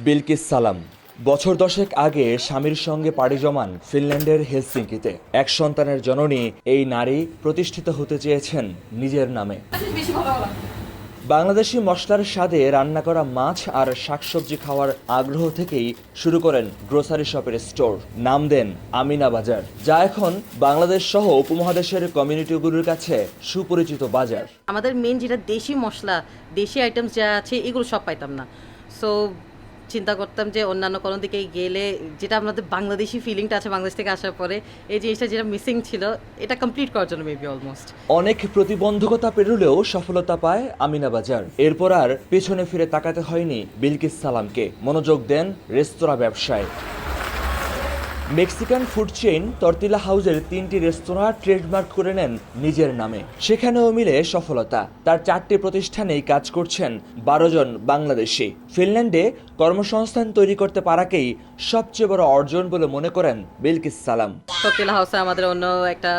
বিলকিস সালাম বছর দশেক আগে স্বামীর সঙ্গে পাড়ি জমান ফিনল্যান্ডের হেলসিঙ্কিতে। এক সন্তানের জননী এই নারী প্রতিষ্ঠিত হতে চেয়েছেন নিজের নামে। বাংলাদেশি মশলার স্বাদে রান্না করা মাছ আর শাকসবজি খাওয়ার আগ্রহ থেকেই শুরু করেন গ্রোসারি শপের স্টোর। নাম দেন আমিনা বাজার, যা এখন বাংলাদেশ সহ উপমহাদেশের কমিউনিটিগুলোর কাছে সুপরিচিত বাজার। আমাদের মেন যেটা দেশি মশলা, দেশি আইটেমস যা আছে এগুলো সব পাইতাম না। সো চিন্তা করতাম যে অন্যান্য কোনো দিকে গেলে যেটা আমাদের বাংলাদেশি ফিলিংটা আছে বাংলাদেশ থেকে আসার পরে, এই জিনিসটা যেটা মিসিং ছিল এটা কমপ্লিট করার জন্য মেবি অলমোস্ট। অনেক প্রতিবন্ধকতা পেরুলেও সফলতা পায় আমিনা বাজার। এরপর আর পেছনে ফিরে তাকাতে হয়নি বিলকিস সালামকে। মনোযোগ দেন রেস্তোরাঁ ব্যবসায়। মেক্সিকান ফুড চেইন তর্তিলা হাউসের 3টি রেস্তোরাঁ ট্রেডমার্ক করে নেন নিজের নামে। সেখানেও মিলে সফলতা। তার 4টি প্রতিষ্ঠানেই কাজ করছেন 12 জন বাংলাদেশি। ফিনল্যান্ডে কর্মসংস্থান তৈরি করতে পারাকেই সবচেয়ে বড় অর্জন বলে মনে করেন বিলকিস সালাম। তর্তিলা হাউসে আমাদের অন্য একটা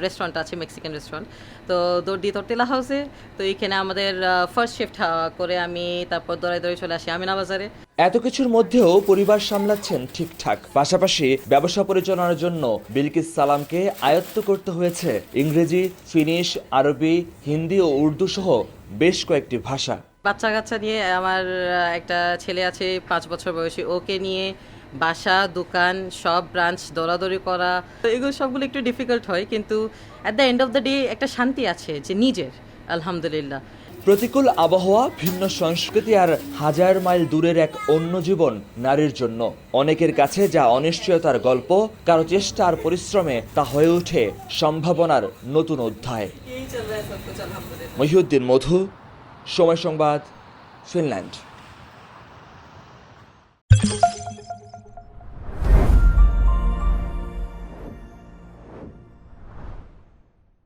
রেস্টুরেন্ট আছে, মেক্সিকান রেস্টুরেন্ট। তো দৌড় দিই তর্তিলা হাউসে। তো এইখানে আমাদের ফার্স্ট শিফট করে আমি তারপর দৌড়াই চলে আসি আমিনা বাজারে। এত কিছুর মধ্যেও পরিবার সামলাচ্ছেন ঠিকঠাক। পাশাপাশি ব্যবসা পরিচালনার জন্য বিলকিস সালামকে আয়ত্ত করতে হয়েছে ইংরেজি, ফিনিশ, আরবি, হিন্দি ও উর্দু সহ বেশ কয়েকটি ভাষা। বাচ্চা কাচ্চা নিয়ে আমার একটা ছেলে আছে 5 বছর বয়সী, ওকে নিয়ে বাসা দোকান সব ব্রাঞ্চ দৌড়াদৌড়ি করা, তো এগুলো সবগুলো একটু ডিফিকাল্ট হয়, কিন্তু at the end of the day একটা শান্তি আছে যে নিজের, আলহামদুলিল্লাহ। প্রতিকূল আবহাওয়া, ভিন্ন সংস্কৃতি আর হাজার মাইল দূরের এক অন্য জীবন নারীর জন্য অনেকের কাছে যা অনিশ্চয়তার গল্প, কারো চেষ্টা আর পরিশ্রমে তা হয়ে ওঠে সম্ভাবনার নতুন অধ্যায়। মহিউদ্দিন মধু, সময় সংবাদ, ফিনল্যান্ড।